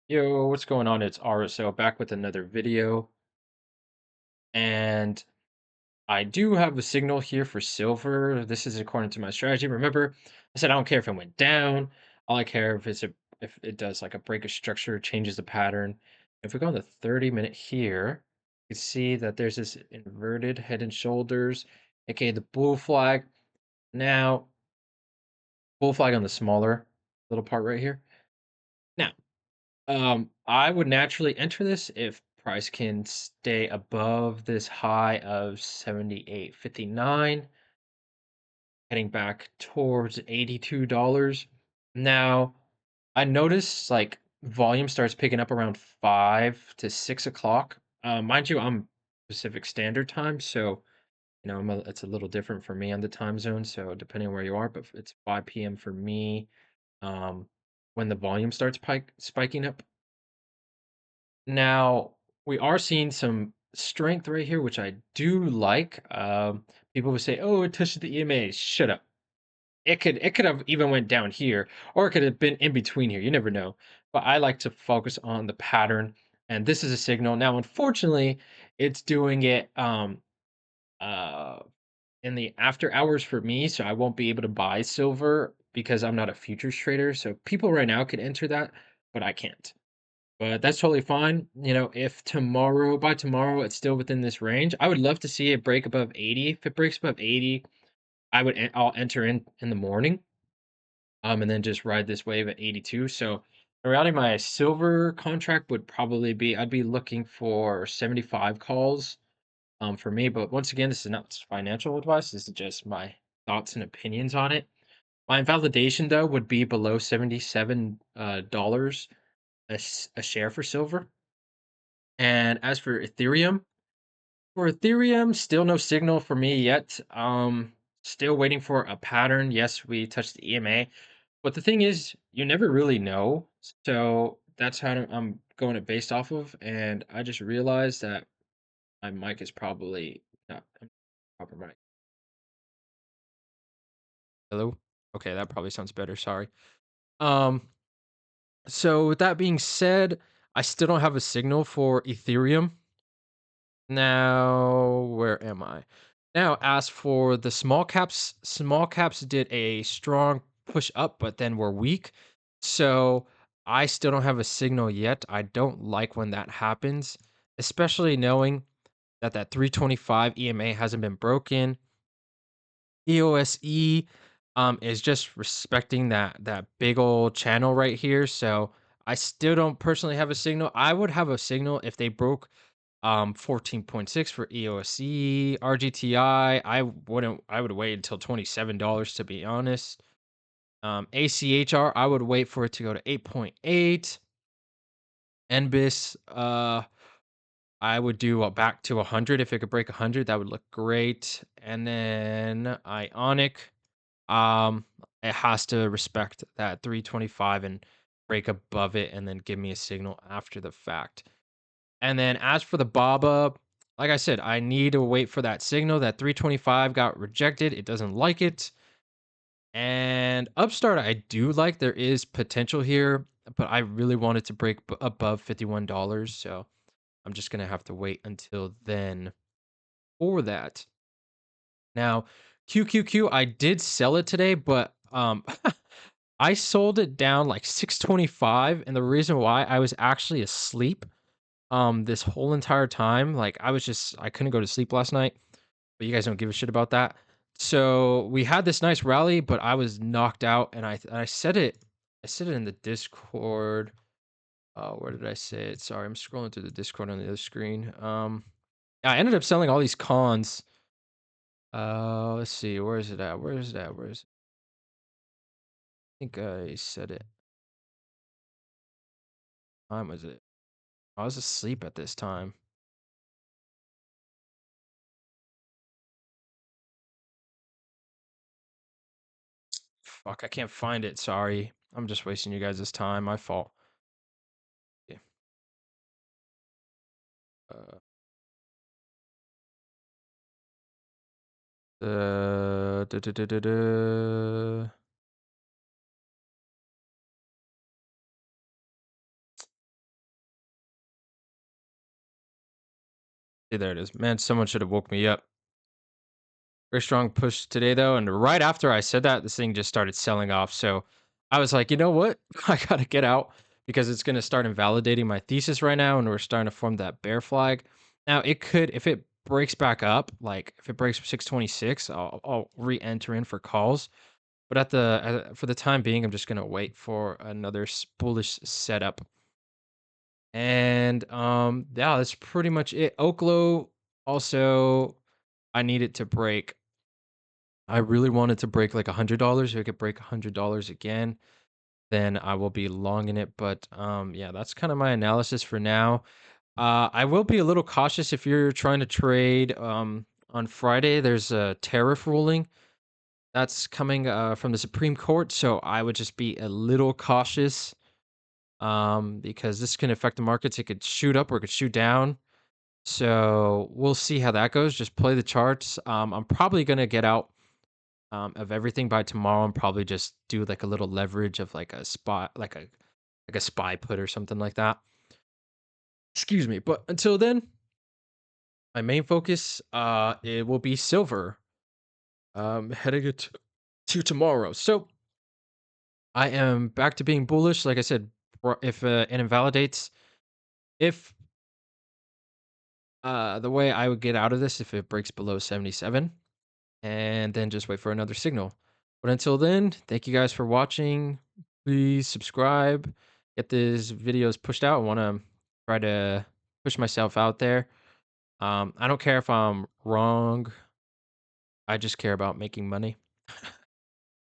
Yo, what's going on? It's RSO back with another video. And I do have a signal here for silver. This is according to my strategy. Remember, I said I don't care if it went down. All I care if it does like a break of structure, changes the pattern. If we go on the 30-minute here, you can see that there's this inverted head and shoulders, aka the bull flag. Now, bull flag on the smaller little part right here. Now, I would naturally enter this if price can stay above this high of 78.59, heading back towards $82. Now, I notice like volume starts picking up around 5 to 6 o'clock. Mind you, I'm Pacific Standard Time, so it's a little different for me on the time zone. So depending on where you are, but it's 5 p.m. for me. Um, when the volume starts spiking up. Now, we are seeing some strength right here, which I do like. People would say, "Oh, it touched the EMA." Shut up. It could have even went down here, or it could have been in between here. You never know. But I like to focus on the pattern, and this is a signal. Now, unfortunately, it's doing it uh in the after hours for me, so I won't be able to buy silver because I'm not a futures trader. So people right now could enter that, but I can't. But that's totally fine. If by tomorrow it's still within this range, I would love to see it break above 80. If it breaks above 80, I'll enter in the morning, and then just ride this wave at 82. So in reality, my silver contract would probably be I'd be looking for 75 calls for me. But once again, this is not financial advice. This is just my thoughts and opinions on it. My invalidation though would be below $77 a share for silver. And as for Ethereum, still no signal for me yet. Still waiting for a pattern. Yes, we touched the EMA, but the thing is, you never really know. So that's how I'm going it based off of. And I just realized that my mic is probably not proper mic. Hello. Okay, that probably sounds better. Sorry. Um. So with that being said, I still don't have a signal for Ethereum. Now, where am I? Now, as for the small caps did a strong push up, but then were weak. So I still don't have a signal yet. I don't like when that happens, especially knowing that 325 EMA hasn't been broken. EOSE is just respecting that big old channel right here. So I still don't personally have a signal. I would have a signal if they broke 14.6 for EOSC, RGTI. I would wait until $27 to be honest. ACHR, I would wait for it to go to 8.8. NBIS, I would do back to 100 if it could break 100, that would look great. And then Ionic, it has to respect that 325 and break above it and then give me a signal after the fact. And then as for the BABA, like I said, I need to wait for that signal. That 325 got rejected. It doesn't like it. And Upstart, I do like. There is potential here, but I really wanted to break above $51. So I'm just going to have to wait until then for that. Now, QQQ, I did sell it today, but I sold it down like 625. And the reason why I was actually asleep this whole entire time. Like I couldn't go to sleep last night, but you guys don't give a shit about that. So we had this nice rally, but I was knocked out, and I said it in the Discord. Where did I say it? Sorry, I'm scrolling through the Discord on the other screen. I ended up selling all these cons. Let's see, where is it at? Where is it at? Where is it? I think I said it. What time was it? I was asleep at this time. Fuck, I can't find it. Sorry. I'm just wasting you guys' time. My fault. Yeah. Uh, duh, duh, duh, duh, duh. See, there it is. Man, someone should have woke me up. Very strong push today, though. And right after I said that, this thing just started selling off. So I was like, you know what? I got to get out because it's going to start invalidating my thesis right now. And we're starting to form that bear flag. Now, it could, if it breaks back up, like if it breaks 626, I'll re enter in for calls. But for the time being, I'm just going to wait for another bullish setup. And yeah, that's pretty much it. Oklo also, I need it to break. I really wanted to break like $100. If I could break $100 again, then I will be long in it. But yeah, that's kind of my analysis for now. I will be a little cautious if you're trying to trade. On Friday, there's a tariff ruling that's coming from the Supreme Court, so I would just be a little cautious because this can affect the markets. It could shoot up or it could shoot down. So we'll see how that goes. Just play the charts. I'm probably gonna get out of everything by tomorrow and probably just do like a little leverage of like a spot, like a spy put or something like that. Excuse me. But until then, my main focus it will be silver. Heading it to tomorrow. So I am back to being bullish. Like I said, if it invalidates, if the way I would get out of this if it breaks below 77 and then just wait for another signal. But until then, thank you guys for watching. Please subscribe, get these videos pushed out. I want to try to push myself out there. I don't care if I'm wrong. I just care about making money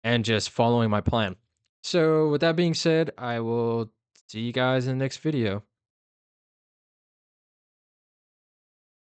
and just following my plan. So, with that being said, I will see you guys in the next video.